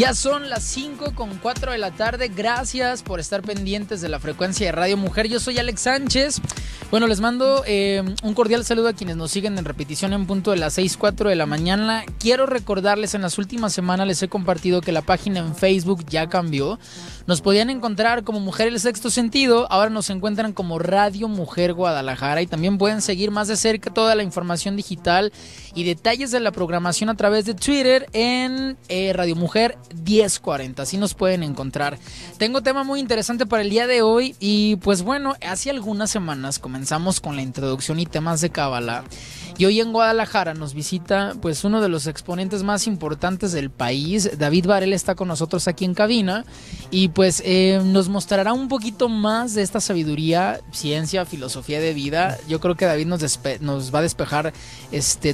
Ya son las 5:04 de la tarde. Gracias por estar pendientes de la frecuencia de Radio Mujer. Yo soy Alex Sánchez. Bueno, les mando un cordial saludo a quienes nos siguen en repetición en punto de las 6:04 de la mañana. Quiero recordarles, en las últimas semanas les he compartido que la página en Facebook ya cambió. Nos podían encontrar como Mujer el Sexto Sentido. Ahora nos encuentran como Radio Mujer Guadalajara. Y también pueden seguir más de cerca toda la información digital y detalles de la programación a través de Twitter en Radio Mujer 1040, así nos pueden encontrar. Tengo tema muy interesante para el día de hoy y pues bueno, hace algunas semanas comenzamos con la introducción y temas de Cábala. Y hoy en Guadalajara nos visita pues uno de los exponentes más importantes del país. David Varela está con nosotros aquí en cabina y pues nos mostrará un poquito más de esta sabiduría, ciencia, filosofía de vida. Yo creo que David nos va a despejar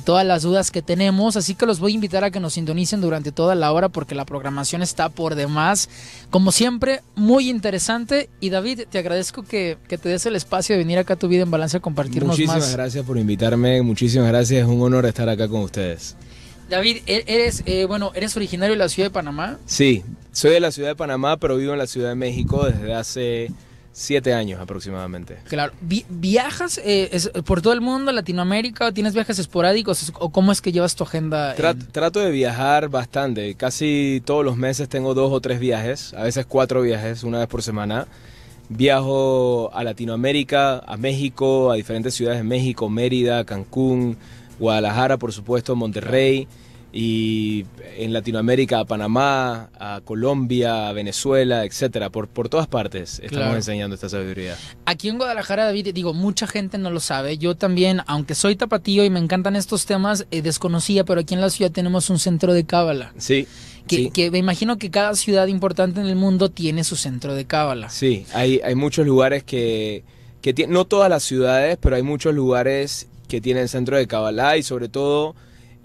todas las dudas que tenemos, así que los voy a invitar a que nos sintonicen durante toda la hora porque la programación está por demás. Como siempre, muy interesante. Y David, te agradezco que te des el espacio de venir acá a Tu Vida en Balance a compartirnos más. Muchísimas gracias por invitarme, muchísimas gracias, es un honor estar acá con ustedes. David, ¿eres originario de la ciudad de Panamá? Sí, soy de la ciudad de Panamá, pero vivo en la Ciudad de México desde hace 7 años aproximadamente. Claro. ¿Viajas por todo el mundo, Latinoamérica? ¿Tienes viajes esporádicos? ¿O cómo es que llevas tu agenda? Trato de viajar bastante. Casi todos los meses tengo 2 o 3 viajes, a veces 4 viajes, una vez por semana. Viajo a Latinoamérica, a México, a diferentes ciudades de México, Mérida, Cancún, Guadalajara, por supuesto, Monterrey, y en Latinoamérica a Panamá, a Colombia, a Venezuela, etcétera. Por todas partes estamos enseñando esta sabiduría. Aquí en Guadalajara, David, digo, mucha gente no lo sabe. Yo también, aunque soy tapatío y me encantan estos temas, desconocía, pero aquí en la ciudad tenemos un centro de Cábala. Sí. Que me imagino que cada ciudad importante en el mundo tiene su centro de Cábala. Sí, hay muchos lugares que no todas las ciudades, pero hay muchos lugares que tienen centro de Cábala y sobre todo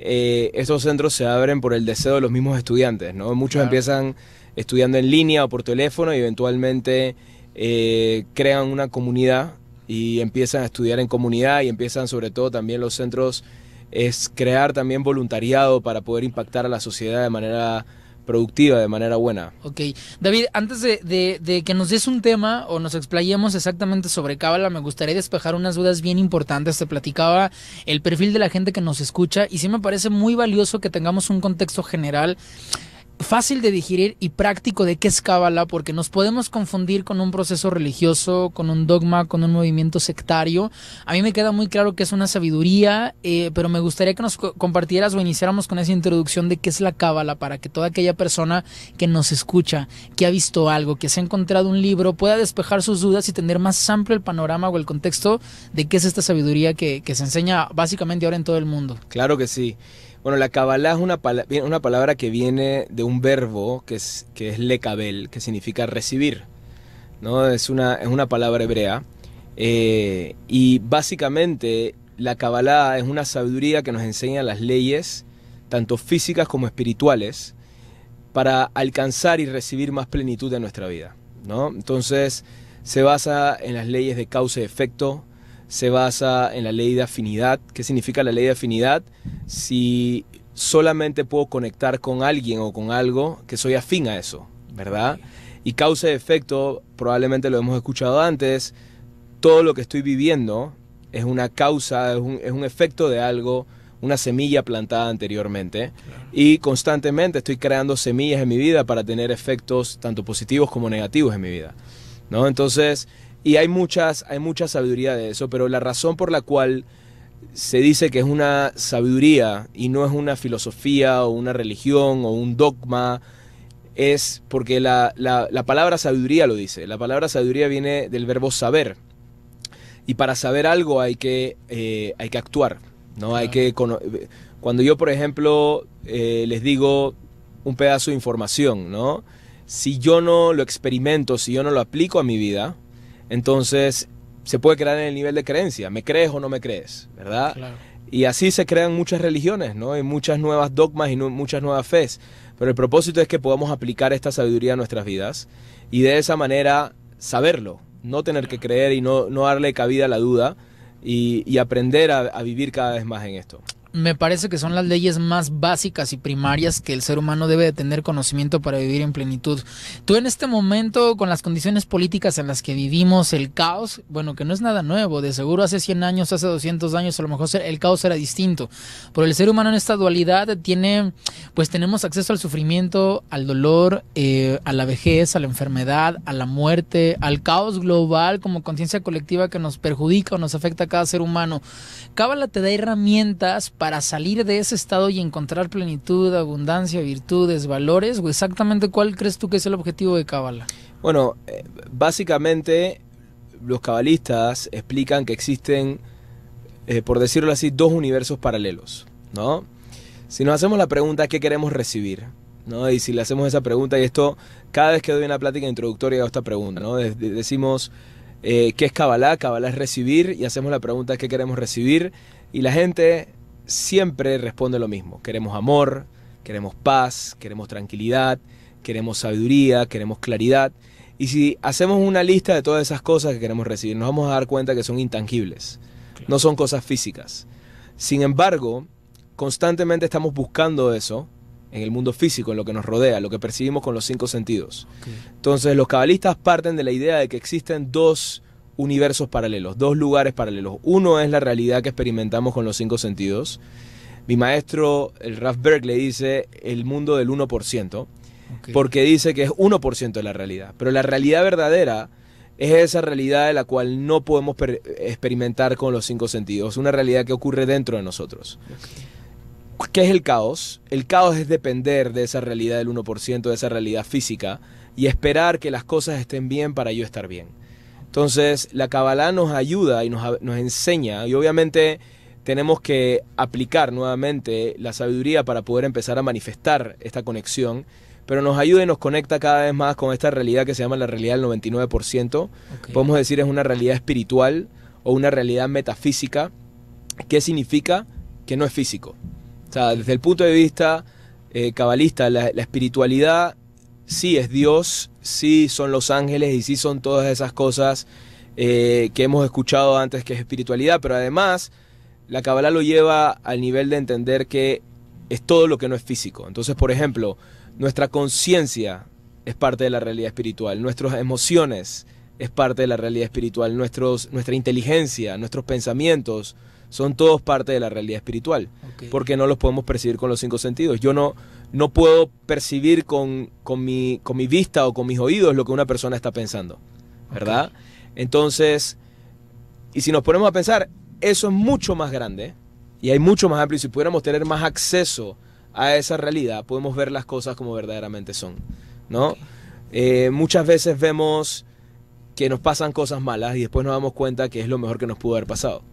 estos centros se abren por el deseo de los mismos estudiantes, ¿no? Muchos empiezan estudiando en línea o por teléfono y eventualmente crean una comunidad y empiezan a estudiar en comunidad y empiezan sobre todo también los centros es crear también voluntariado para poder impactar a la sociedad de manera productiva, de manera buena. Ok. David, antes de que nos des un tema o nos explayemos exactamente sobre Cábala, me gustaría despejar unas dudas bien importantes. Te platicaba el perfil de la gente que nos escucha y sí me parece muy valioso que tengamos un contexto general fácil de digerir y práctico de qué es Cábala, porque nos podemos confundir con un proceso religioso, con un dogma, con un movimiento sectario. A mí me queda muy claro que es una sabiduría, pero me gustaría que nos compartieras o iniciáramos con esa introducción de qué es la Cábala, para que toda aquella persona que nos escucha, que ha visto algo, que se ha encontrado un libro, pueda despejar sus dudas y tener más amplio el panorama o el contexto de qué es esta sabiduría que se enseña básicamente ahora en todo el mundo. Claro que sí. Bueno, la Kabbalah es una palabra que viene de un verbo que es lekabel, que significa recibir, ¿no? Es una palabra hebrea y básicamente la Kabbalah es una sabiduría que nos enseña las leyes, tanto físicas como espirituales, para alcanzar y recibir más plenitud en nuestra vida, ¿no? Entonces se basa en las leyes de causa y efecto, se basa en la ley de afinidad. ¿Qué significa la ley de afinidad? Si solamente puedo conectar con alguien o con algo, que soy afín a eso, ¿verdad? Y causa y efecto, probablemente lo hemos escuchado antes, todo lo que estoy viviendo es una causa, es un efecto de algo, una semilla plantada anteriormente. Claro. Y constantemente estoy creando semillas en mi vida para tener efectos tanto positivos como negativos en mi vida, ¿no? Entonces, y hay mucha sabiduría de eso, pero la razón por la cual se dice que es una sabiduría y no es una filosofía o una religión o un dogma es porque la palabra sabiduría lo dice. La palabra sabiduría viene del verbo saber. Y para saber algo hay que actuar, ¿no? Claro. Cuando yo, por ejemplo, les digo un pedazo de información, ¿no? Si yo no lo experimento, si yo no lo aplico a mi vida, entonces se puede crear en el nivel de creencia. ¿Me crees o no me crees? ¿Verdad? Claro. Y así se crean muchas religiones, ¿no? Y muchas nuevas dogmas y muchas nuevas fes. Pero el propósito es que podamos aplicar esta sabiduría a nuestras vidas y de esa manera saberlo, no tener que creer y no darle cabida a la duda y aprender a vivir cada vez más en esto. me parece que son las leyes más básicas y primarias que el ser humano debe de tener conocimiento para vivir en plenitud. Tú en este momento, con las condiciones políticas en las que vivimos, el caos, bueno, que no es nada nuevo, de seguro hace 100 años, hace 200 años, a lo mejor el caos era distinto, pero el ser humano en esta dualidad tenemos acceso al sufrimiento, al dolor, a la vejez, a la enfermedad, a la muerte, al caos global como conciencia colectiva que nos perjudica o nos afecta a cada ser humano. Cábala te da herramientas para salir de ese estado y encontrar plenitud, abundancia, virtudes, valores. ¿O exactamente cuál crees tú que es el objetivo de Cábala? Bueno, básicamente los cabalistas explican que existen, por decirlo así, dos universos paralelos, ¿no? Si nos hacemos la pregunta ¿qué queremos recibir?, ¿no? Y si le hacemos esa pregunta, y esto cada vez que doy una plática introductoria hago esta pregunta, ¿no? Decimos ¿qué es Cábala? Cábala es recibir, y hacemos la pregunta ¿qué queremos recibir? Y la gente siempre responde lo mismo: queremos amor, queremos paz, queremos tranquilidad, queremos sabiduría, queremos claridad. Y si hacemos una lista de todas esas cosas que queremos recibir, nos vamos a dar cuenta que son intangibles, no son cosas físicas. Sin embargo, constantemente estamos buscando eso en el mundo físico, en lo que nos rodea, lo que percibimos con los 5 sentidos. Entonces los cabalistas parten de la idea de que existen dos universos paralelos, dos lugares paralelos. Uno es la realidad que experimentamos con los 5 sentidos. Mi maestro, el Ralph Berkeley, dice el mundo del 1%, porque dice que es 1% de la realidad. Pero la realidad verdadera es esa realidad de la cual no podemos experimentar con los 5 sentidos, una realidad que ocurre dentro de nosotros. ¿Qué es el caos? El caos es depender de esa realidad del 1%, de esa realidad física, y esperar que las cosas estén bien para yo estar bien. Entonces, la Cábala nos ayuda y nos enseña, y obviamente tenemos que aplicar nuevamente la sabiduría para poder empezar a manifestar esta conexión, pero nos ayuda y nos conecta cada vez más con esta realidad que se llama la realidad del 99%. Podemos decir es una realidad espiritual o una realidad metafísica. ¿Qué significa? Que no es físico. O sea, desde el punto de vista cabalista, la espiritualidad sí es Dios, sí son los ángeles y sí son todas esas cosas que hemos escuchado antes que es espiritualidad, pero además la Cábala lo lleva al nivel de entender que es todo lo que no es físico. Entonces, por ejemplo, nuestra conciencia es parte de la realidad espiritual, nuestras emociones es parte de la realidad espiritual, nuestra inteligencia, nuestros pensamientos son todos parte de la realidad espiritual, porque no los podemos percibir con los 5 sentidos. Yo no puedo percibir con mi vista o con mis oídos lo que una persona está pensando, ¿verdad? Entonces, y si nos ponemos a pensar, eso es mucho más grande y hay mucho más amplio. Si pudiéramos tener más acceso a esa realidad, podemos ver las cosas como verdaderamente son, ¿no? Muchas veces vemos que nos pasan cosas malas y después nos damos cuenta que es lo mejor que nos pudo haber pasado.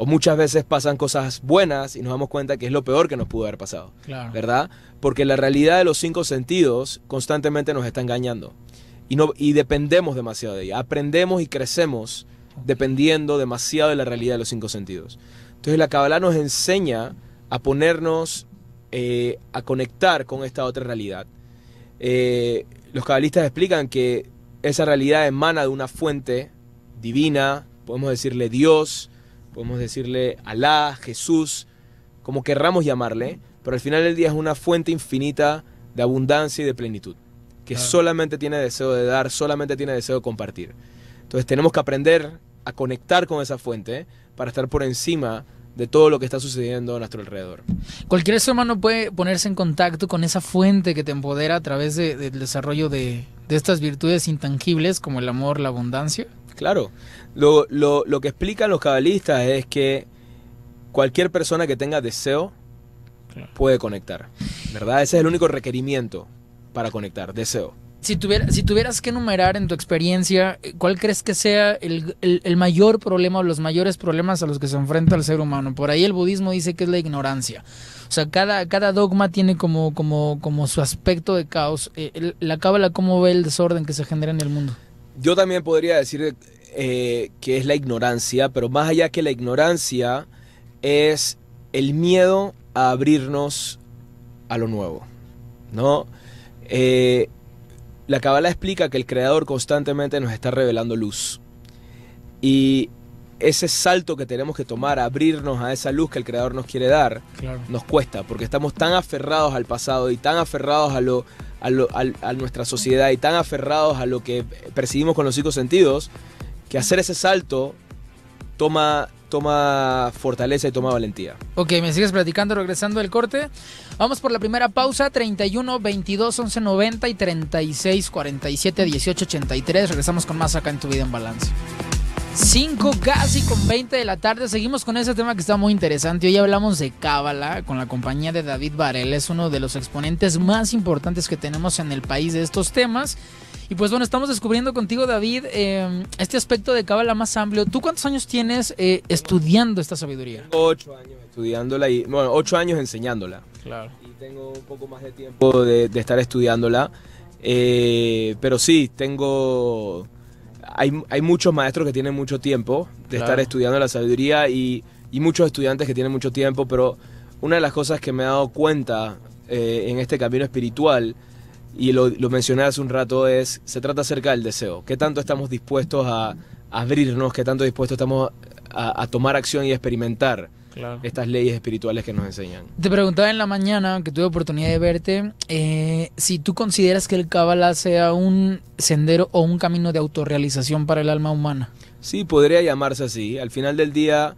O muchas veces pasan cosas buenas y nos damos cuenta que es lo peor que nos pudo haber pasado, ¿verdad? Porque la realidad de los 5 sentidos constantemente nos está engañando y dependemos demasiado de ella. Aprendemos y crecemos dependiendo demasiado de la realidad de los 5 sentidos. Entonces la Cábala nos enseña a ponernos, a conectar con esta otra realidad. Los cabalistas explican que esa realidad emana de una fuente divina, podemos decirle Dios, podemos decirle Alá, Jesús, como querramos llamarle, pero al final del día es una fuente infinita de abundancia y de plenitud, que solamente tiene deseo de dar, solamente tiene deseo de compartir. Entonces tenemos que aprender a conectar con esa fuente para estar por encima de todo lo que está sucediendo a nuestro alrededor. Cualquier ser humano puede ponerse en contacto con esa fuente que te empodera a través del desarrollo de estas virtudes intangibles como el amor, la abundancia. Claro, lo que explican los cabalistas es que cualquier persona que tenga deseo puede conectar, ¿verdad? Ese es el único requerimiento para conectar, deseo. Si tuvieras que enumerar en tu experiencia, ¿cuál crees que sea el mayor problema o los mayores problemas a los que se enfrenta el ser humano? Por ahí el budismo dice que es la ignorancia. O sea, cada dogma tiene como su aspecto de caos. La Cábala, ¿cómo ve el desorden que se genera en el mundo? Yo también podría decir que es la ignorancia, pero más allá que la ignorancia es el miedo a abrirnos a lo nuevo, ¿no? La Cábala explica que el Creador constantemente nos está revelando luz y ese salto que tenemos que tomar, abrirnos a esa luz que el Creador nos quiere dar, Claro. nos cuesta, porque estamos tan aferrados al pasado y tan aferrados a nuestra sociedad y tan aferrados a lo que percibimos con los 5 sentidos, que hacer ese salto toma fortaleza y toma valentía. Ok, me sigues platicando regresando del corte. Vamos por la primera pausa, 31 22 11 90 y 36 47 18 83. Regresamos con más acá en Tu Vida en Balance. 5 casi con 20 de la tarde. Seguimos con ese tema que está muy interesante. Hoy hablamos de Cábala con la compañía de David Varela. Es uno de los exponentes más importantes que tenemos en el país de estos temas. Y pues bueno, estamos descubriendo contigo, David, este aspecto de Cábala más amplio. ¿Tú cuántos años tienes estudiando esta sabiduría? Tengo 8 años estudiándola y, bueno, 8 años enseñándola. Claro. Y tengo un poco más de tiempo de estar estudiándola. Pero sí, hay muchos maestros que tienen mucho tiempo de estar estudiando la sabiduría y muchos estudiantes que tienen mucho tiempo, pero una de las cosas que me he dado cuenta en este camino espiritual, y lo mencioné hace un rato, se trata acerca del deseo. ¿Qué tanto estamos dispuestos a abrirnos? ¿Qué tanto dispuestos estamos a tomar acción y experimentar estas leyes espirituales que nos enseñan? Te preguntaba en la mañana, que tuve oportunidad de verte, si tú consideras que el Cábala sea un sendero o un camino de autorrealización para el alma humana. Sí, podría llamarse así. Al final del día,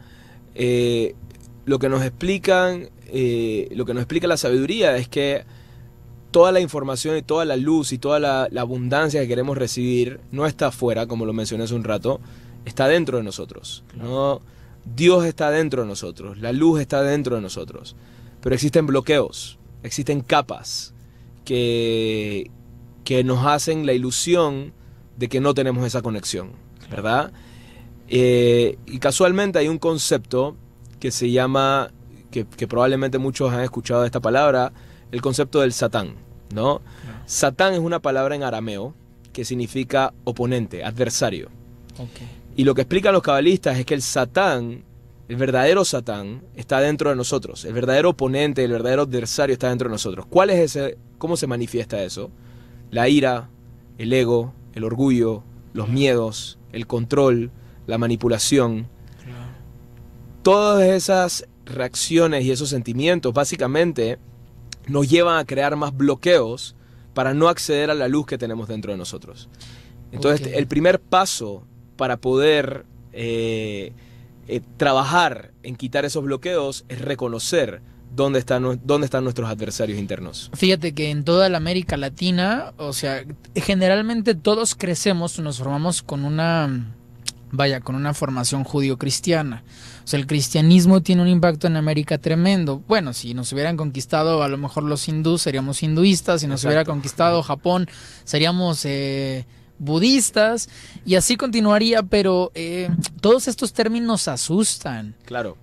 lo que nos explica la sabiduría es que toda la información y toda la luz y toda la abundancia que queremos recibir no está afuera, como lo mencioné hace un rato, está dentro de nosotros. ¿No? Dios está dentro de nosotros, la luz está dentro de nosotros, pero existen bloqueos, existen capas que nos hacen la ilusión de que no tenemos esa conexión, ¿verdad? Y casualmente hay un concepto que se llama, que probablemente muchos han escuchado esta palabra, el concepto del Satán, ¿no? Satán es una palabra en arameo que significa oponente, adversario. Y lo que explican los cabalistas es que el Satán, el verdadero Satán, está dentro de nosotros. El verdadero oponente, el verdadero adversario está dentro de nosotros. ¿Cuál es ese? ¿Cómo se manifiesta eso? La ira, el ego, el orgullo, los miedos, el control, la manipulación. Todas esas reacciones y esos sentimientos básicamente nos llevan a crear más bloqueos para no acceder a la luz que tenemos dentro de nosotros. Entonces, el primer paso para poder trabajar en quitar esos bloqueos es reconocer dónde están nuestros adversarios internos. Fíjate que en toda la América Latina, o sea, generalmente todos crecemos, nos formamos con una formación judío-cristiana. O sea, el cristianismo tiene un impacto en América tremendo. Bueno, si nos hubieran conquistado a lo mejor los hindús, seríamos hinduistas. Si nos hubiera conquistado Japón, seríamos budistas. Y así continuaría, pero todos estos términos asustan. Claro.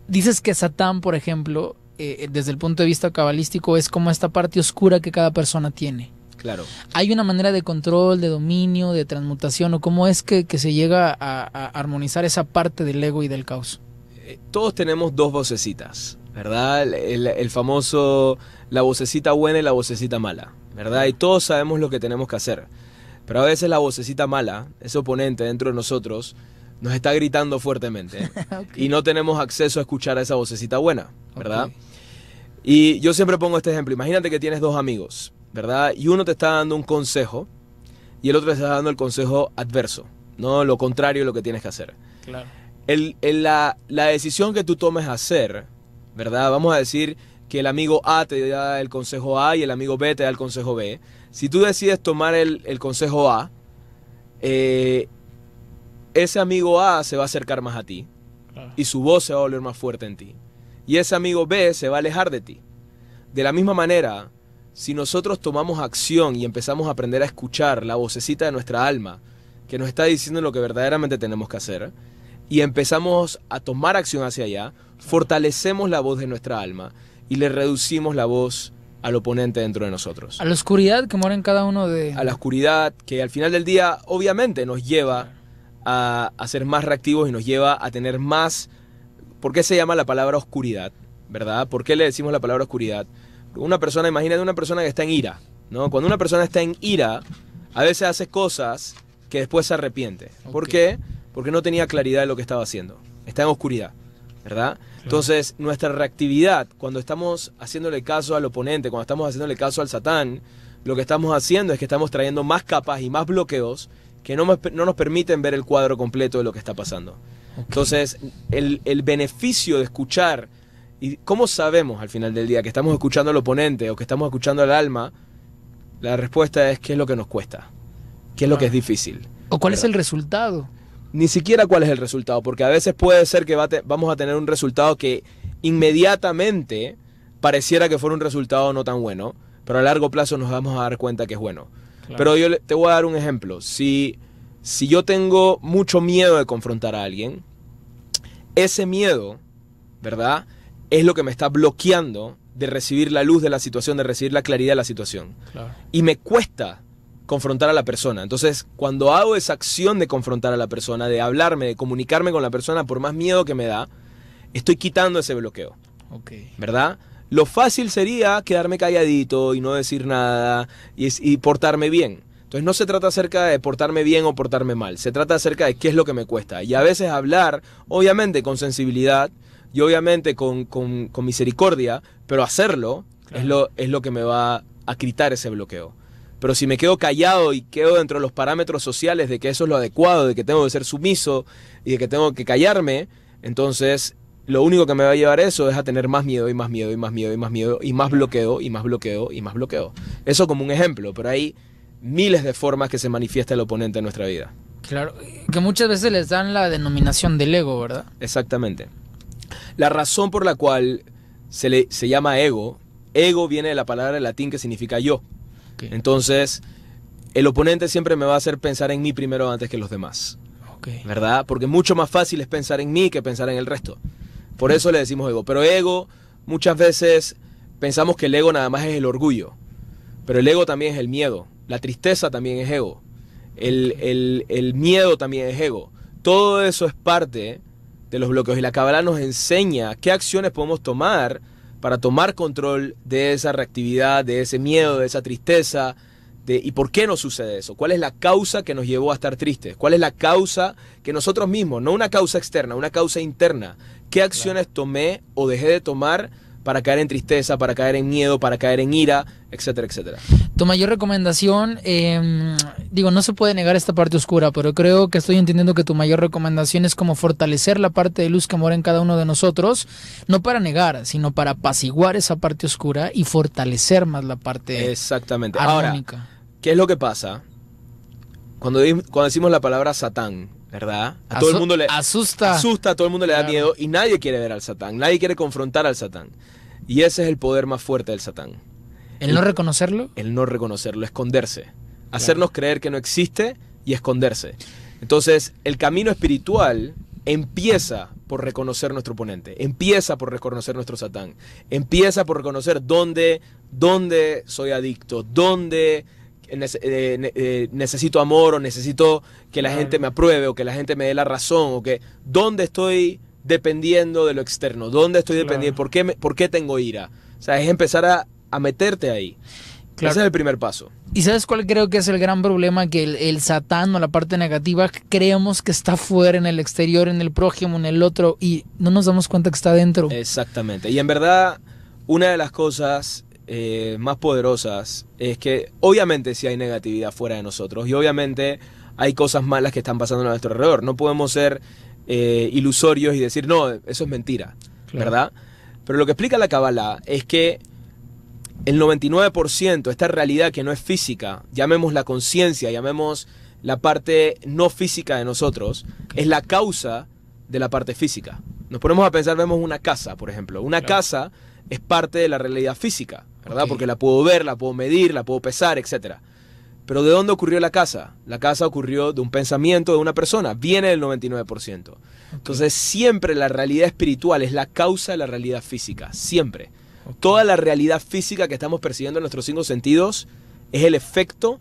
Dices que Satán, por ejemplo, desde el punto de vista cabalístico, es como esta parte oscura que cada persona tiene. Claro. ¿Hay una manera de control, de dominio, de transmutación, o cómo es que se llega a armonizar esa parte del ego y del caos? Todos tenemos dos vocecitas, ¿verdad? El famoso, la vocecita buena y la vocecita mala, ¿verdad? Y todos sabemos lo que tenemos que hacer. Pero a veces la vocecita mala, ese oponente dentro de nosotros, nos está gritando fuertemente. Y no tenemos acceso a escuchar a esa vocecita buena, ¿verdad? Y yo siempre pongo este ejemplo. Imagínate que tienes dos amigos, ¿verdad? Y uno te está dando un consejo y el otro te está dando el consejo adverso, ¿no? Lo contrario de lo que tienes que hacer. Claro. La decisión que tú tomes a hacer, ¿verdad? Vamos a decir que el amigo A te da el consejo A y el amigo B te da el consejo B. Si tú decides tomar el consejo A, ese amigo A se va a acercar más a ti y su voz se va a volver más fuerte en ti. Y ese amigo B se va a alejar de ti. De la misma manera, si nosotros tomamos acción y empezamos a aprender a escuchar la vocecita de nuestra alma, que nos está diciendo lo que verdaderamente tenemos que hacer, y empezamos a tomar acción hacia allá, fortalecemos la voz de nuestra alma y le reducimos la voz al oponente dentro de nosotros. A la oscuridad que mora en cada uno de... A la oscuridad que al final del día obviamente nos lleva a ser más reactivos y nos lleva a tener más... ¿Por qué se llama la palabra oscuridad? ¿Verdad? ¿Por qué le decimos la palabra oscuridad? Una persona, imagínate una persona que está en ira, ¿no? Cuando una persona está en ira, a veces hace cosas que después se arrepiente. ¿Por qué? Porque no tenía claridad de lo que estaba haciendo. Está en oscuridad, ¿verdad? Claro. Entonces, nuestra reactividad, cuando estamos haciéndole caso al oponente, cuando estamos haciéndole caso al Satán, lo que estamos haciendo es que estamos trayendo más capas y más bloqueos que no nos permiten ver el cuadro completo de lo que está pasando. Okay. Entonces, el beneficio de escuchar, y cómo sabemos al final del día que estamos escuchando al oponente o que estamos escuchando al alma, la respuesta es qué es lo que nos cuesta, qué es lo que es difícil. ¿O cuál es el resultado? Ni siquiera cuál es el resultado, porque a veces puede ser que vamos a tener un resultado que inmediatamente pareciera que fuera un resultado no tan bueno, pero a largo plazo nos vamos a dar cuenta que es bueno. Claro. Pero yo te voy a dar un ejemplo. Si yo tengo mucho miedo de confrontar a alguien, ese miedo, ¿verdad?, es lo que me está bloqueando de recibir la luz de la situación, de recibir la claridad de la situación. Claro. Y me cuesta confrontar a la persona. Entonces, cuando hago esa acción de confrontar a la persona, de hablarme, de comunicarme con la persona, por más miedo que me da, estoy quitando ese bloqueo. Okay. ¿Verdad? Lo fácil sería quedarme calladito y no decir nada y portarme bien. Entonces no se trata acerca de portarme bien o portarme mal, se trata acerca de qué es lo que me cuesta. Y a veces hablar, obviamente con sensibilidad y obviamente con misericordia, pero hacerlo, claro, es lo que me va a quitar ese bloqueo. Pero si me quedo callado y quedo dentro de los parámetros sociales de que eso es lo adecuado, de que tengo que ser sumiso y de que tengo que callarme, entonces lo único que me va a llevar eso es a tener más miedo y más miedo y más miedo y más miedo y más bloqueo y más bloqueo y más bloqueo. Eso como un ejemplo, pero hay miles de formas que se manifiesta el oponente en nuestra vida. Claro, que muchas veces les dan la denominación del ego, ¿verdad? Exactamente. La razón por la cual se llama ego viene de la palabra en latín que significa yo. Okay. Entonces, el oponente siempre me va a hacer pensar en mí primero antes que los demás. Okay. ¿Verdad? Porque mucho más fácil es pensar en mí que pensar en el resto. Por eso le decimos ego. Pero ego, muchas veces pensamos que el ego nada más es el orgullo. Pero el ego también es el miedo. La tristeza también es ego. El miedo también es ego. Todo eso es parte de los bloqueos. Y la Kabbalah nos enseña qué acciones podemos tomar para tomar control de esa reactividad, de ese miedo, de esa tristeza. ¿Y por qué nos sucede eso? ¿Cuál es la causa que nos llevó a estar tristes? ¿Cuál es la causa que nosotros mismos, no una causa externa, una causa interna? ¿Qué acciones tomé o dejé de tomar para caer en tristeza, para caer en miedo, para caer en ira, etcétera, etcétera? Tu mayor recomendación, no se puede negar esta parte oscura, pero creo que estoy entendiendo que tu mayor recomendación es como fortalecer la parte de luz que mora en cada uno de nosotros, no para negar, sino para apaciguar esa parte oscura y fortalecer más la parte exactamente armónica. Ahora, ¿qué es lo que pasa? Cuando decimos la palabra Satán, ¿verdad? A todo el mundo le asusta, a todo el mundo le da miedo y nadie quiere ver al Satán, nadie quiere confrontar al Satán. Y ese es el poder más fuerte del Satán. ¿El no reconocerlo? El no reconocerlo, esconderse. Hacernos creer que no existe y esconderse. Entonces, el camino espiritual empieza por reconocer nuestro oponente, empieza por reconocer nuestro Satán, empieza por reconocer dónde soy adicto, dónde necesito amor o necesito que la gente me apruebe o que la gente me dé la razón o que dónde estoy dependiendo de lo externo, dónde estoy dependiendo, por qué tengo ira. O sea, es empezar a meterte ahí. Claro. Ese es el primer paso. ¿Y sabes cuál creo que es el gran problema? Que el Satán o la parte negativa creemos que está fuera, en el exterior, en el prójimo, en el otro, y no nos damos cuenta que está dentro. Exactamente. Y en verdad, una de las cosas más poderosas es que obviamente sí hay negatividad fuera de nosotros y obviamente hay cosas malas que están pasando a nuestro alrededor. No podemos ser ilusorios y decir, no, eso es mentira, claro, ¿verdad? Pero lo que explica la Kabbalah es que el 99%, esta realidad que no es física, llamemos la conciencia, llamemos la parte no física de nosotros, es la causa de la parte física. Nos ponemos a pensar, vemos una casa, por ejemplo. Una casa es parte de la realidad física, ¿verdad? Porque la puedo ver, la puedo medir, la puedo pesar, etc. Pero ¿de dónde ocurrió la casa? La casa ocurrió de un pensamiento de una persona, viene del 99%. Entonces siempre la realidad espiritual es la causa de la realidad física, siempre. Toda la realidad física que estamos percibiendo en nuestros 5 sentidos es el efecto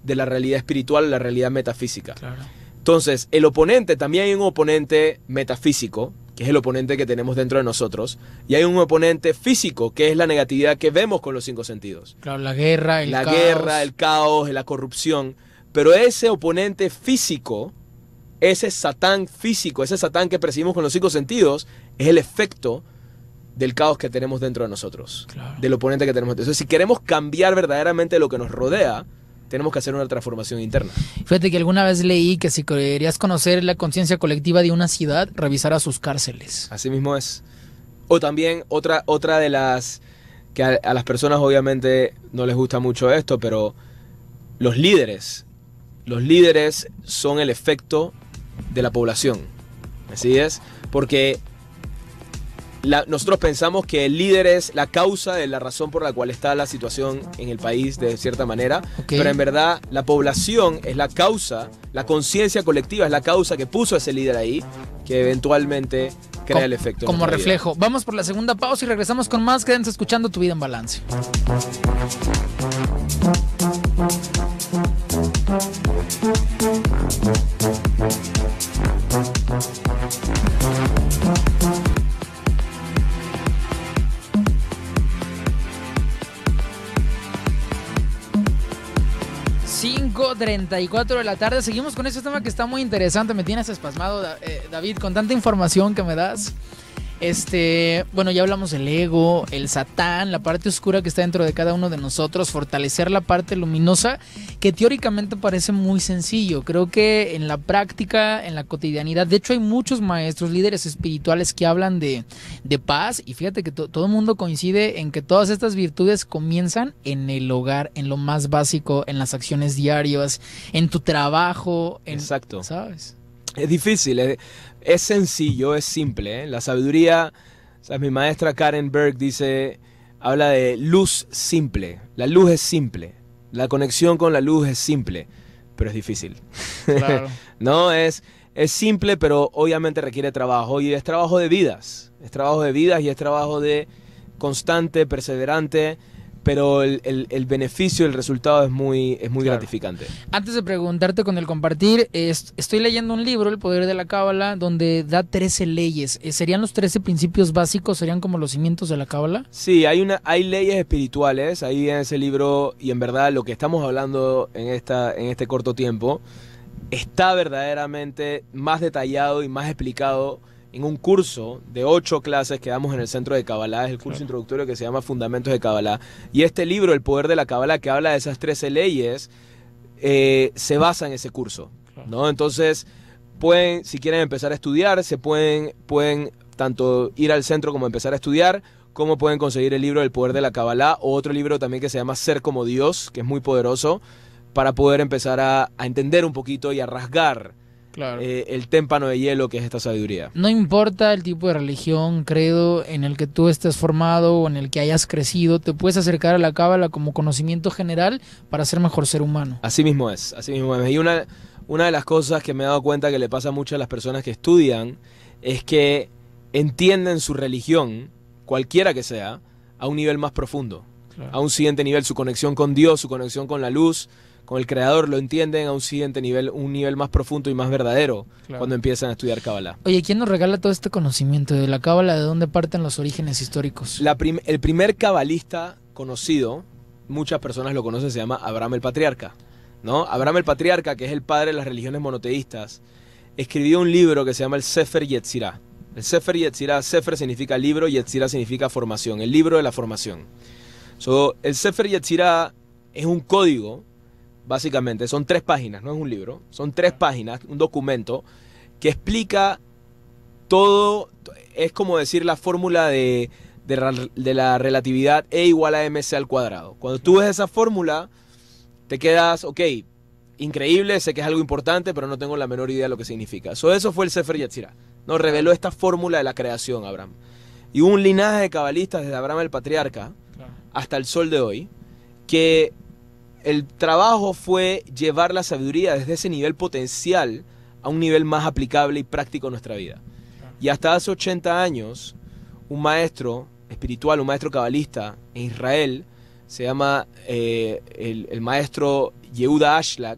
de la realidad espiritual, la realidad metafísica. Claro. Entonces, el oponente, también hay un oponente metafísico, que es el oponente que tenemos dentro de nosotros, y hay un oponente físico, que es la negatividad que vemos con los 5 sentidos. Claro, la guerra, el caos, la corrupción. Pero ese oponente físico ese Satán físico, ese Satán que percibimos con los 5 sentidos, es el efecto del caos que tenemos dentro de nosotros, Claro. del oponente que tenemos. Entonces, si queremos cambiar verdaderamente lo que nos rodea, tenemos que hacer una transformación interna. Fíjate que alguna vez leí que si querías conocer la conciencia colectiva de una ciudad, revisara sus cárceles. Así mismo es. O también otra de las que a las personas obviamente no les gusta mucho esto, pero los líderes son el efecto de la población. Así es, porque nosotros pensamos que el líder es la causa de la razón por la cual está la situación en el país de cierta manera, pero en verdad la población es la causa, la conciencia colectiva es la causa que puso a ese líder ahí, que eventualmente crea el efecto. Como reflejo. Vamos por la segunda pausa y regresamos con más. Quédense escuchando Tu Vida en Balance. .34 de la tarde. Seguimos con este tema que está muy interesante. Me tienes espasmado, David, con tanta información que me das. Bueno, ya hablamos del ego, el Satán, la parte oscura que está dentro de cada uno de nosotros, fortalecer la parte luminosa, que teóricamente parece muy sencillo. Creo que en la práctica, en la cotidianidad, de hecho hay muchos maestros, líderes espirituales que hablan de paz, y fíjate que todo el mundo coincide en que todas estas virtudes comienzan en el hogar, en lo más básico, en las acciones diarias, en tu trabajo. Exacto. ¿Sabes? Es difícil, es sencillo, es simple, ¿eh? La sabiduría, o sea, mi maestra Karen Berg habla de luz simple. La luz es simple, la conexión con la luz es simple, pero es difícil. Claro. No, es simple, pero obviamente requiere trabajo, y es trabajo de vidas. Es trabajo de vidas y es trabajo de constante, perseverante, pero el beneficio, el resultado es muy claro, gratificante. Antes de preguntarte con el compartir, estoy leyendo un libro, El Poder de la Cábala, donde da 13 leyes. ¿Serían los 13 principios básicos? ¿Serían como los cimientos de la Cábala? Sí, hay leyes espirituales ahí en ese libro, y en verdad lo que estamos hablando en este corto tiempo está verdaderamente más detallado y más explicado en un curso de 8 clases que damos en el Centro de Kabbalah. Es el curso introductorio que se llama Fundamentos de Kabbalah. Y este libro, El Poder de la Kabbalah, que habla de esas 13 leyes, se basa en ese curso, ¿no? Entonces, si quieren empezar a estudiar, pueden tanto ir al centro como empezar a estudiar, como pueden conseguir el libro El Poder de la Kabbalah, o otro libro también que se llama Ser como Dios, que es muy poderoso, para poder empezar a entender un poquito y a rasgar el témpano de hielo que es esta sabiduría. No importa el tipo de religión, credo en el que tú estés formado o en el que hayas crecido, te puedes acercar a la Cábala como conocimiento general para ser mejor ser humano. Así mismo es. Y una de las cosas que me he dado cuenta que le pasa mucho a las personas que estudian es que entienden su religión, cualquiera que sea, a un nivel más profundo, a un siguiente nivel. Su conexión con Dios, su conexión con la luz, con el Creador, lo entienden a un siguiente nivel, un nivel más profundo y más verdadero, cuando empiezan a estudiar Kabbalah. Oye, ¿quién nos regala todo este conocimiento de la Cábala? ¿De dónde parten los orígenes históricos? El primer cabalista conocido, muchas personas lo conocen, se llama Abraham el Patriarca, ¿no? Abraham el Patriarca, que es el padre de las religiones monoteístas, escribió un libro que se llama el Sefer Yetzirah. El Sefer Yetzirah, Sefer significa libro, Yetzirah significa formación, el libro de la formación. El Sefer Yetzirah es un código. Básicamente, son 3 páginas, no es un libro, son 3 páginas, un documento que explica todo. Es como decir la fórmula de la relatividad E igual a mc al cuadrado. Cuando tú ves esa fórmula, te quedas, ok, increíble, sé que es algo importante, pero no tengo la menor idea de lo que significa. Eso fue el Sefer Yetzirah. Nos reveló esta fórmula de la creación, Abraham. Y hubo un linaje de cabalistas desde Abraham el Patriarca hasta el sol de hoy, que el trabajo fue llevar la sabiduría desde ese nivel potencial a un nivel más aplicable y práctico en nuestra vida. Y hasta hace 80 años, un maestro espiritual, un maestro cabalista en Israel, se llama el maestro Yehuda Ashlag,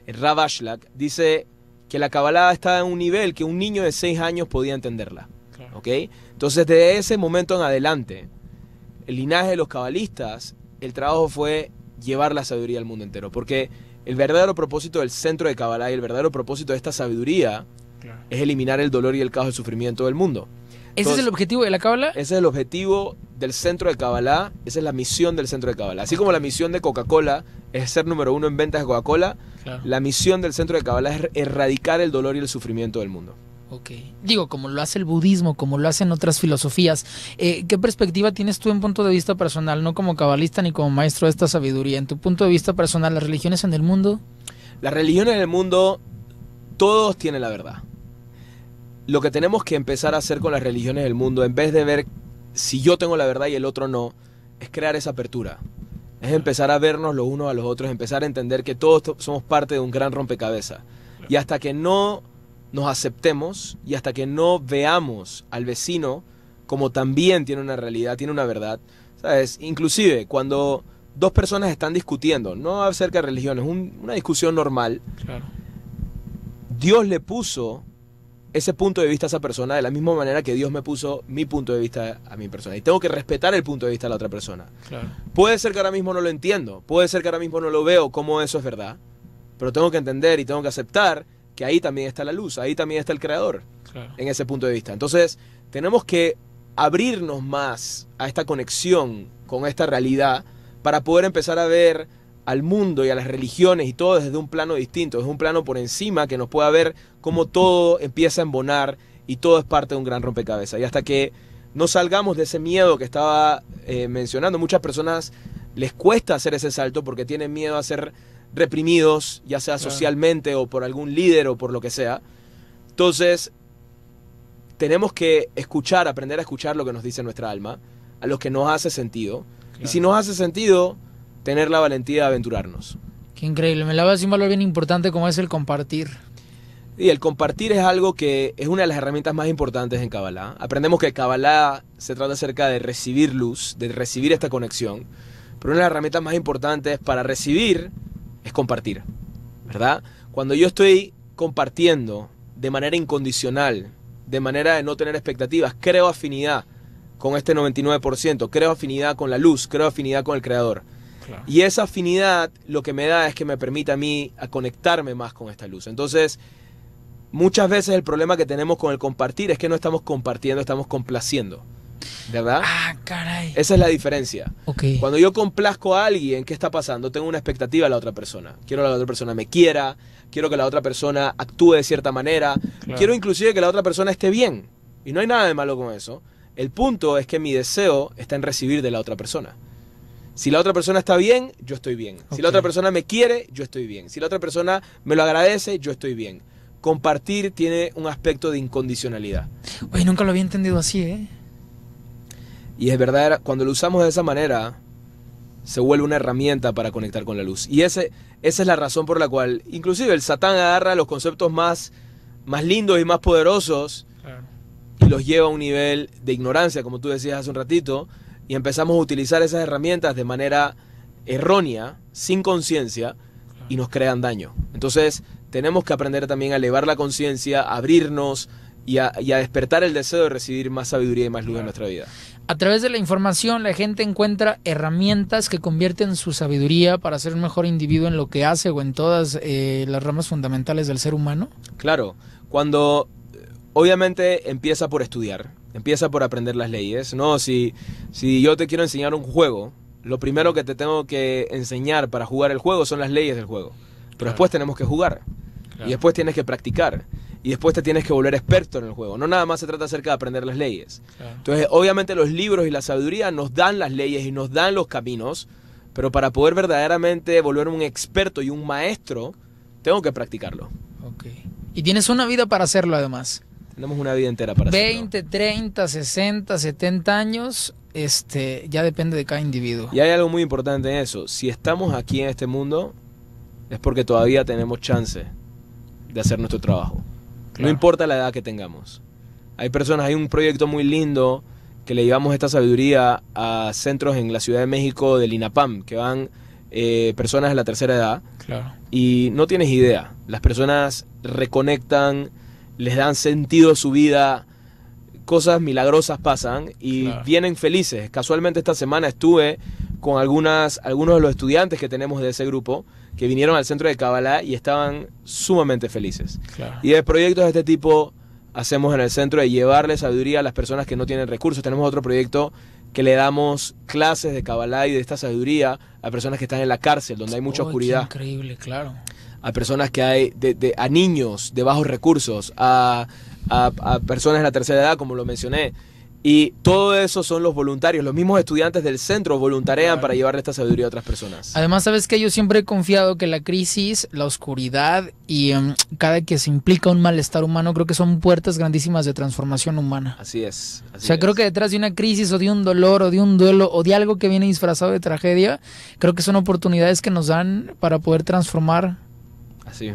el Rav Ashlag, dice que la Kabbalah está en un nivel que un niño de 6 años podía entenderla. ¿Okay? Entonces, desde ese momento en adelante, el linaje de los cabalistas, el trabajo fue llevar la sabiduría al mundo entero, porque el verdadero propósito del centro de Kabbalah y el verdadero propósito de esta sabiduría es eliminar el dolor y el caos y el sufrimiento del mundo. ¿Ese es el objetivo de la Kabbalah? Ese es el objetivo del centro de Kabbalah, esa es la misión del centro de Kabbalah. Así como la misión de Coca-Cola es ser número 1 en ventas de Coca-Cola, la misión del centro de Kabbalah es erradicar el dolor y el sufrimiento del mundo. Ok. Digo, como lo hace el budismo, como lo hacen otras filosofías, ¿qué perspectiva tienes tú en punto de vista personal, no como cabalista ni como maestro de esta sabiduría? En tu punto de vista personal, ¿las religiones en el mundo? Las religiones en el mundo, todos tienen la verdad. Lo que tenemos que empezar a hacer con las religiones del mundo, en vez de ver si yo tengo la verdad y el otro no, es crear esa apertura. Es empezar a vernos los unos a los otros, empezar a entender que todos somos parte de un gran rompecabezas. Y hasta que no nos aceptemos y hasta que no veamos al vecino como también tiene una realidad, tiene una verdad, ¿sabes? Inclusive cuando dos personas están discutiendo, no acerca de religiones, una discusión normal, Dios le puso ese punto de vista a esa persona de la misma manera que Dios me puso mi punto de vista a mi persona. Y tengo que respetar el punto de vista de la otra persona. Puede ser que ahora mismo no lo entiendo, puede ser que ahora mismo no lo veo cómo eso es verdad, pero tengo que entender y tengo que aceptar que ahí también está la luz, ahí también está el creador, en ese punto de vista. Entonces, tenemos que abrirnos más a esta conexión con esta realidad para poder empezar a ver al mundo y a las religiones y todo desde un plano distinto, desde un plano por encima que nos pueda ver cómo todo empieza a embonar y todo es parte de un gran rompecabezas. Y hasta que no salgamos de ese miedo que estaba mencionando, muchas personas les cuesta hacer ese salto porque tienen miedo a ser reprimidos, ya sea socialmente o por algún líder o por lo que sea. Entonces, tenemos que escuchar, aprender a escuchar lo que nos dice nuestra alma, a lo que nos hace sentido. Y si nos hace sentido, tener la valentía de aventurarnos. Qué increíble, me dabas un valor bien importante como es el compartir. Y el compartir es algo que es una de las herramientas más importantes en Kabbalah. Aprendemos que Kabbalah se trata acerca de recibir luz, de recibir esta conexión, pero una de las herramientas más importantes para recibir es compartir, ¿verdad? Cuando yo estoy compartiendo de manera incondicional, de manera de no tener expectativas, creo afinidad con este 99%, creo afinidad con la luz, creo afinidad con el Creador. Y esa afinidad lo que me da es que me permite a mí a conectarme más con esta luz. Entonces, muchas veces el problema que tenemos con el compartir es que no estamos compartiendo, estamos complaciendo, ¿verdad? Ah, caray. Esa es la diferencia. Okay. Cuando yo complazco a alguien, ¿qué está pasando? Tengo una expectativa de la otra persona. Quiero que la otra persona me quiera, quiero que la otra persona actúe de cierta manera, quiero inclusive que la otra persona esté bien. Y no hay nada de malo con eso. El punto es que mi deseo está en recibir de la otra persona. Si la otra persona está bien, yo estoy bien. Si la otra persona me quiere, yo estoy bien. Si la otra persona me lo agradece, yo estoy bien. Compartir tiene un aspecto de incondicionalidad. Oye, nunca lo había entendido así, ¿eh? Y es verdad, cuando lo usamos de esa manera, se vuelve una herramienta para conectar con la luz. Y esa es la razón por la cual, inclusive el Satán agarra los conceptos más lindos y más poderosos y los lleva a un nivel de ignorancia, como tú decías hace un ratito, y empezamos a utilizar esas herramientas de manera errónea, sin conciencia, y nos crean daño. Entonces, tenemos que aprender también a elevar la conciencia, a abrirnos y a despertar el deseo de recibir más sabiduría y más luz en nuestra vida. A través de la información, la gente encuentra herramientas que convierten su sabiduría para ser un mejor individuo en lo que hace o en todas las ramas fundamentales del ser humano. Claro, cuando obviamente empieza por estudiar, empieza por aprender las leyes, ¿no? Si yo te quiero enseñar un juego, lo primero que te tengo que enseñar para jugar el juego son las leyes del juego. Pero después tenemos que jugar. Y después tienes que practicar. Y después te tienes que volver experto en el juego. No nada más se trata acerca de aprender las leyes. Entonces, obviamente los libros y la sabiduría nos dan las leyes y nos dan los caminos, pero para poder verdaderamente volverme un experto y un maestro, tengo que practicarlo. Y tienes una vida para hacerlo además. Tenemos una vida entera para hacerlo. 20, 30, 60, 70 años, ya depende de cada individuo. Y hay algo muy importante en eso. Si estamos aquí en este mundo, es porque todavía tenemos chance de hacer nuestro trabajo. No importa la edad que tengamos. Hay un proyecto muy lindo que le llevamos esta sabiduría a centros en la Ciudad de México del INAPAM, que van personas de la tercera edad. Y no tienes idea. Las personas reconectan, les dan sentido a su vida, cosas milagrosas pasan y vienen felices. Casualmente esta semana estuve con algunos de los estudiantes que tenemos de ese grupo que vinieron al centro de Kabbalah y estaban sumamente felices. Claro. Y de proyectos de este tipo hacemos en el centro, de llevarle sabiduría a las personas que no tienen recursos. Tenemos otro proyecto que le damos clases de Kabbalah y de esta sabiduría a personas que están en la cárcel, donde hay mucha oscuridad. Qué increíble, claro. A personas que hay, a niños de bajos recursos, a personas de la tercera edad, como lo mencioné. Y todo eso son los voluntarios, los mismos estudiantes del centro voluntarian para llevarle esta sabiduría a otras personas. Además, sabes que yo siempre he confiado que la crisis, la oscuridad y cada que se implica un malestar humano, creo que son puertas grandísimas de transformación humana. Así es. Creo que detrás de una crisis o de un dolor o de un duelo o de algo que viene disfrazado de tragedia, creo que son oportunidades que nos dan para poder transformar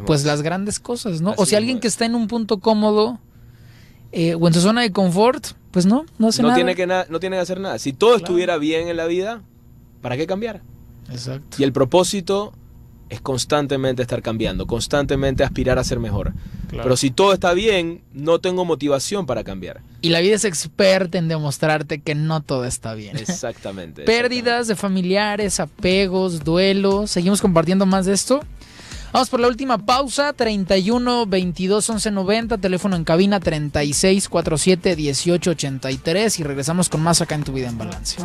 pues las grandes cosas, ¿no? O si alguien que está en un punto cómodo o en su zona de confort, pues no hace nada. No tiene que hacer nada. Si todo estuviera bien en la vida, ¿para qué cambiar? Exacto. Y el propósito es constantemente estar cambiando, constantemente aspirar a ser mejor. Claro. Pero si todo está bien, no tengo motivación para cambiar. Y la vida es experta en demostrarte que no todo está bien. Exactamente. Pérdidas de familiares, apegos, duelos. Seguimos compartiendo más de esto. Vamos por la última pausa, 31 22 11 90, teléfono en cabina 36 47 18 83 y regresamos con más acá en Tu Vida en Balance.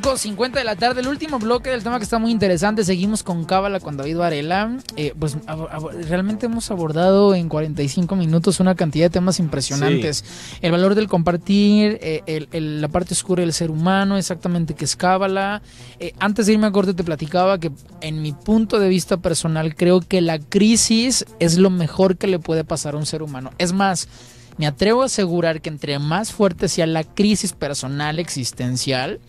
.50 de la tarde, el último bloque del tema que está muy interesante. Seguimos con Cábala con David Varela. Pues realmente hemos abordado en 45 minutos una cantidad de temas impresionantes. Sí. El valor del compartir, la parte oscura del ser humano, exactamente qué es Cábala. Antes de irme a corte te platicaba que en mi punto de vista personal creo que la crisis es lo mejor que le puede pasar a un ser humano. Es más, me atrevo a asegurar que entre más fuerte sea la crisis personal existencial,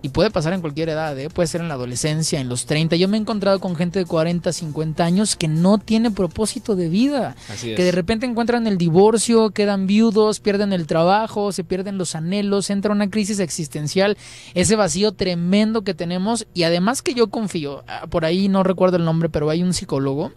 y puede pasar en cualquier edad, puede ser en la adolescencia, en los 30. Yo me he encontrado con gente de 40, 50 años que no tiene propósito de vida. Así es. Que de repente encuentran el divorcio, quedan viudos, pierden el trabajo, se pierden los anhelos, entra una crisis existencial, ese vacío tremendo que tenemos. Y además que yo confío, por ahí no recuerdo el nombre, pero hay un psicólogo,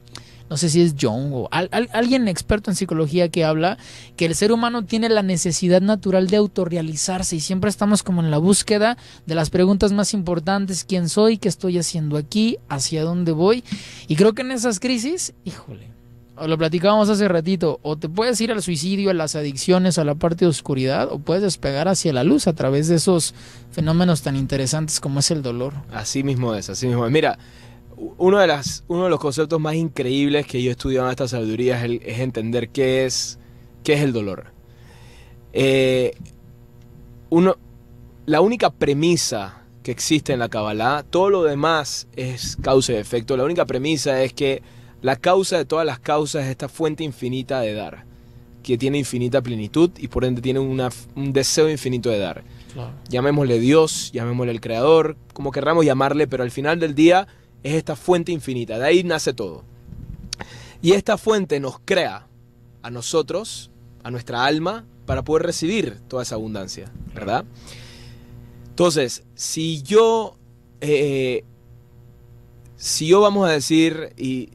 no sé si es Jung o alguien experto en psicología, que habla que el ser humano tiene la necesidad natural de autorrealizarse y siempre estamos como en la búsqueda de las preguntas más importantes: ¿quién soy? ¿Qué estoy haciendo aquí? ¿Hacia dónde voy? Y creo que en esas crisis, híjole, lo platicábamos hace ratito, o te puedes ir al suicidio, a las adicciones, a la parte de oscuridad, o puedes despegar hacia la luz a través de esos fenómenos tan interesantes como es el dolor. Así mismo es. Mira, uno de los conceptos más increíbles que yo he estudiado en esta sabiduría es entender qué es el dolor. La única premisa que existe en la Kabbalah, todo lo demás es causa y efecto. La única premisa es que la causa de todas las causas es esta fuente infinita de dar, que tiene infinita plenitud y por ende tiene un deseo infinito de dar. Claro. Llamémosle Dios, llamémosle el Creador, como querramos llamarle, pero al final del día es esta fuente infinita, de ahí nace todo. Y esta fuente nos crea a nosotros, a nuestra alma, para poder recibir toda esa abundancia, ¿verdad? Entonces, si yo vamos a decir, y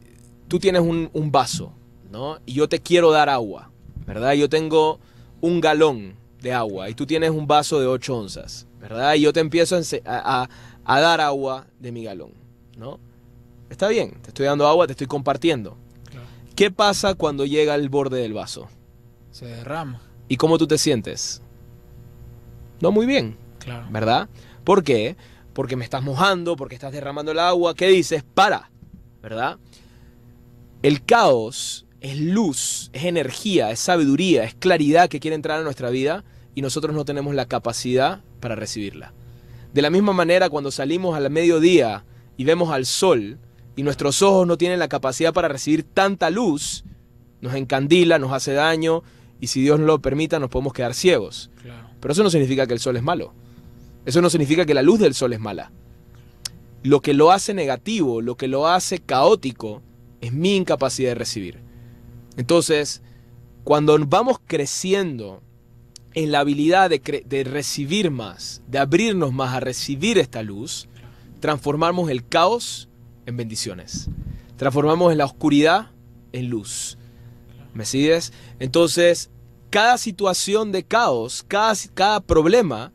tú tienes un vaso, ¿no? Y yo te quiero dar agua, ¿verdad? Yo tengo un galón de agua y tú tienes un vaso de 8 onzas, ¿verdad? Y yo te empiezo a dar agua de mi galón, ¿no? Está bien, te estoy dando agua, te estoy compartiendo. Claro. ¿Qué pasa cuando llega al borde del vaso? Se derrama. ¿Y cómo tú te sientes? No muy bien, claro, ¿verdad? ¿Por qué? Porque me estás mojando, porque estás derramando el agua. ¿Qué dices? Para, ¿verdad? El caos es luz, es energía, es sabiduría, es claridad que quiere entrar a nuestra vida y nosotros no tenemos la capacidad para recibirla. De la misma manera, cuando salimos al mediodía y vemos al sol y nuestros ojos no tienen la capacidad para recibir tanta luz, nos encandila, nos hace daño, y si Dios no lo permita, nos podemos quedar ciegos. Claro. Pero eso no significa que el sol es malo. Eso no significa que la luz del sol es mala. Lo que lo hace negativo, lo que lo hace caótico, es mi incapacidad de recibir. Entonces, cuando vamos creciendo en la habilidad de recibir más, de abrirnos más a recibir esta luz, transformamos el caos en bendiciones. Transformamos en la oscuridad en luz. ¿Me sigues? Entonces, cada situación de caos, cada problema,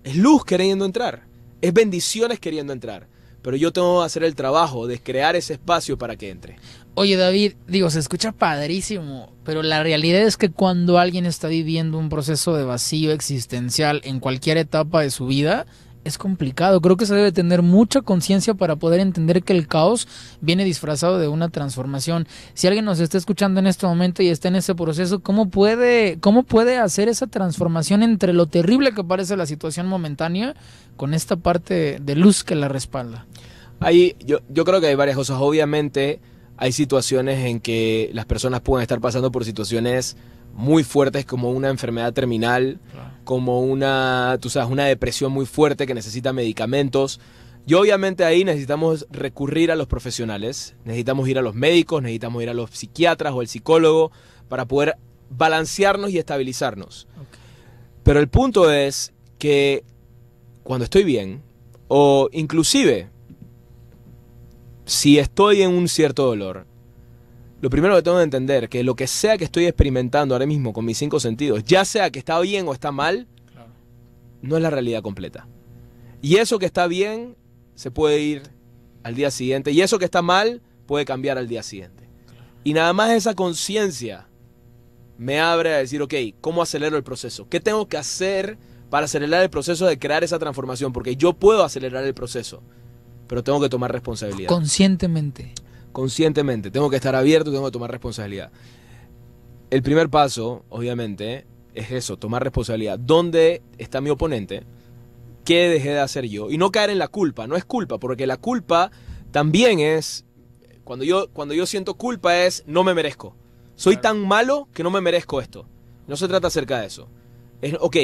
es luz queriendo entrar. Es bendiciones queriendo entrar. Pero yo tengo que hacer el trabajo de crear ese espacio para que entre. Oye, David, digo, se escucha padrísimo, pero la realidad es que cuando alguien está viviendo un proceso de vacío existencial en cualquier etapa de su vida, es complicado. Creo que se debe tener mucha conciencia para poder entender que el caos viene disfrazado de una transformación. Si alguien nos está escuchando en este momento y está en ese proceso, ¿cómo puede hacer esa transformación entre lo terrible que parece la situación momentánea con esta parte de luz que la respalda? Yo creo que hay varias cosas. Obviamente hay situaciones en que las personas pueden estar pasando por situaciones muy fuertes, como una enfermedad terminal, claro, como una depresión muy fuerte que necesita medicamentos. Y obviamente ahí necesitamos recurrir a los profesionales, necesitamos ir a los médicos, necesitamos ir a los psiquiatras o el psicólogo para poder balancearnos y estabilizarnos. Okay. Pero el punto es que cuando estoy bien, o inclusive si estoy en un cierto dolor, lo primero que tengo que entender que lo que sea que estoy experimentando ahora mismo con mis 5 sentidos, ya sea que está bien o está mal, claro, no es la realidad completa. Y eso que está bien se puede ir al día siguiente, y eso que está mal puede cambiar al día siguiente. Claro. Y nada más esa conciencia me abre a decir, ok, ¿cómo acelero el proceso? ¿Qué tengo que hacer para acelerar el proceso de crear esa transformación? Porque yo puedo acelerar el proceso, pero tengo que tomar responsabilidad. Conscientemente, tengo que estar abierto, tengo que tomar responsabilidad. El primer paso, obviamente, es eso, tomar responsabilidad. ¿Dónde está mi oponente? ¿Qué dejé de hacer yo? Y no caer en la culpa, no es culpa, porque la culpa también es, cuando yo siento culpa es, no me merezco. Soy tan malo que no me merezco esto. No se trata acerca de eso. Es, ok,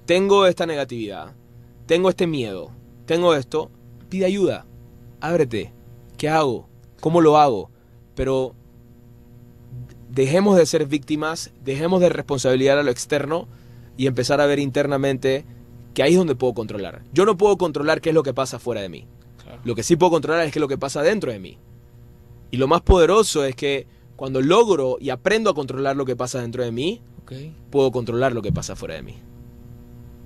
tengo esta negatividad, tengo este miedo, tengo esto, pide ayuda, ábrete. ¿Qué hago? ¿Cómo lo hago? Pero dejemos de ser víctimas, dejemos de responsabilizar a lo externo y empezar a ver internamente que ahí es donde puedo controlar. Yo no puedo controlar qué es lo que pasa fuera de mí. Claro. Lo que sí puedo controlar es qué es lo que pasa dentro de mí. Y lo más poderoso es que cuando logro y aprendo a controlar lo que pasa dentro de mí, okay, puedo controlar lo que pasa fuera de mí.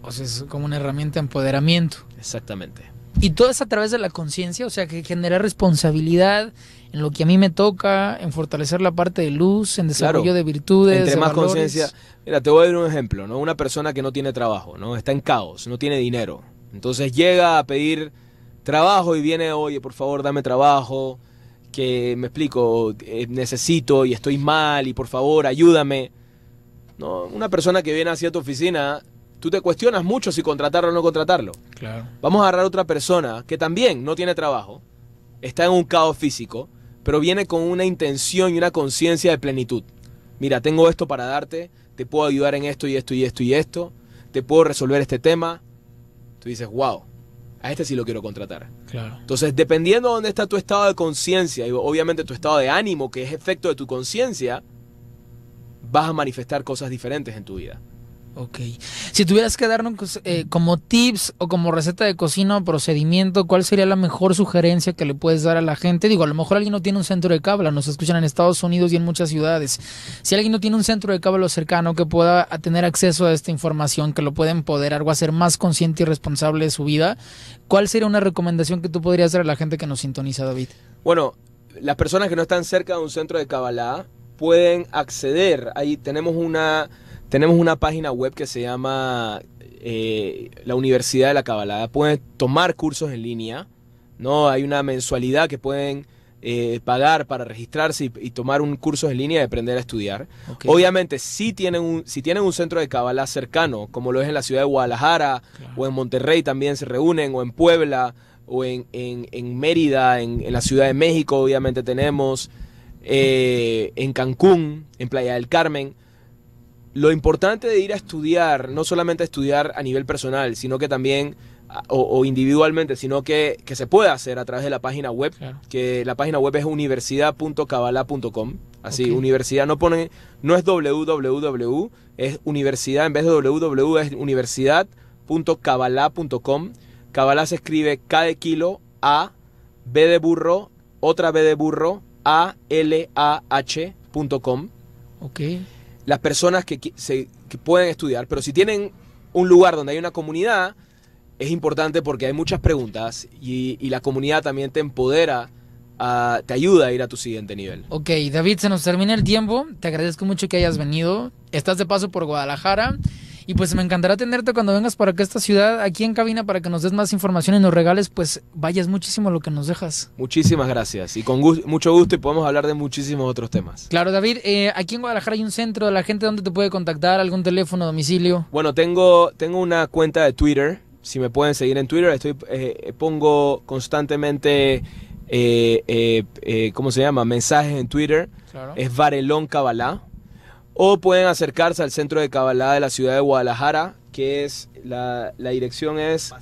O sea, es como una herramienta de empoderamiento. Exactamente. Y todo es a través de la conciencia, o sea, que genera responsabilidad en lo que a mí me toca, en fortalecer la parte de luz, en desarrollo, claro, de virtudes, entre de más valores. Conciencia. Mira, te voy a dar un ejemplo, ¿no? Una persona que no tiene trabajo, ¿no? Está en caos, no tiene dinero. Entonces llega a pedir trabajo y viene, oye, por favor, dame trabajo, que me explico, necesito y estoy mal y por favor, ayúdame. ¿No? Una persona que viene hacia tu oficina, tú te cuestionas mucho si contratarlo o no contratarlo. Claro. Vamos a agarrar a otra persona que también no tiene trabajo, está en un caos físico, pero viene con una intención y una conciencia de plenitud. Mira, tengo esto para darte, te puedo ayudar en esto y esto y esto y esto, te puedo resolver este tema. Tú dices, wow, a este sí lo quiero contratar. Claro. Entonces, dependiendo de dónde está tu estado de conciencia y obviamente tu estado de ánimo, que es efecto de tu conciencia, vas a manifestar cosas diferentes en tu vida. Ok. Si tuvieras que darnos como tips o como receta de cocina o procedimiento, ¿cuál sería la mejor sugerencia que le puedes dar a la gente? Digo, a lo mejor alguien no tiene un centro de Cábala, nos escuchan en Estados Unidos y en muchas ciudades. Si alguien no tiene un centro de Cábala cercano que pueda tener acceso a esta información, que lo pueda empoderar o hacer más consciente y responsable de su vida, ¿cuál sería una recomendación que tú podrías dar a la gente que nos sintoniza, David? Bueno, las personas que no están cerca de un centro de Cábala pueden acceder. Ahí tenemos una página web que se llama la Universidad de la Kabbalah. Pueden tomar cursos en línea, ¿no? Hay una mensualidad que pueden pagar para registrarse y tomar un curso en línea y aprender a estudiar. Okay. Obviamente, si tienen un centro de Kabbalah cercano, como lo es en la ciudad de Guadalajara, claro, o en Monterrey también se reúnen, o en Puebla, o en Mérida, en la Ciudad de México, obviamente tenemos. en Cancún, en Playa del Carmen. Lo importante de ir a estudiar, no solamente a estudiar a nivel personal, sino que también, o individualmente, sino que se puede hacer a través de la página web, Claro. que la página web es universidad.kabbalah.com. Así, Ok. universidad, no es www, es universidad, en vez de www es universidad.kabbalah.com. Kabbalah se escribe K de kilo, A, B de burro, otra B de burro, ALAH.com. Ok. Las personas que pueden estudiar, pero si tienen un lugar donde hay una comunidad, es importante porque hay muchas preguntas y la comunidad también te empodera, te ayuda a ir a tu siguiente nivel. Ok, David, se nos termina el tiempo. Te agradezco mucho que hayas venido. Estás de paso por Guadalajara. Y pues me encantará tenerte cuando vengas para acá a esta ciudad, aquí en cabina, para que nos des más información y nos regales, pues vayas muchísimo lo que nos dejas. Muchísimas gracias y con mucho gusto, y podemos hablar de muchísimos otros temas. Claro, David, aquí en Guadalajara hay un centro de la gente donde te puede contactar, algún teléfono, domicilio. Bueno, tengo una cuenta de Twitter. Si me pueden seguir en Twitter, pongo constantemente, ¿cómo se llama? Mensajes en Twitter. Claro. Es Varelón Kabbalah. O pueden acercarse al centro de Kabbalah de la ciudad de Guadalajara, que es la dirección es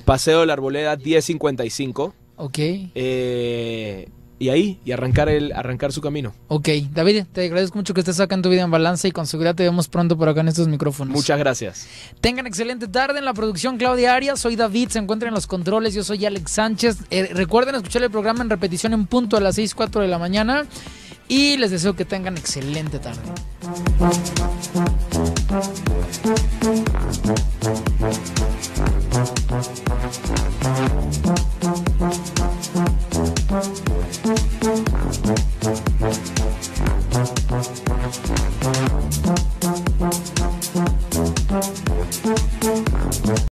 Paseo de la Arboleda 1055. Ok. Y ahí, arrancar su camino. Ok, David, te agradezco mucho que estés acá en Tu Vida en Balance y con seguridad te vemos pronto por acá en estos micrófonos. Muchas gracias. Tengan excelente tarde. En la producción, Claudia Arias. Soy David, se encuentra en los controles. Yo soy Alex Sánchez. Recuerden escuchar el programa en repetición en punto a las 6:04 de la mañana. Y les deseo que tengan excelente tarde.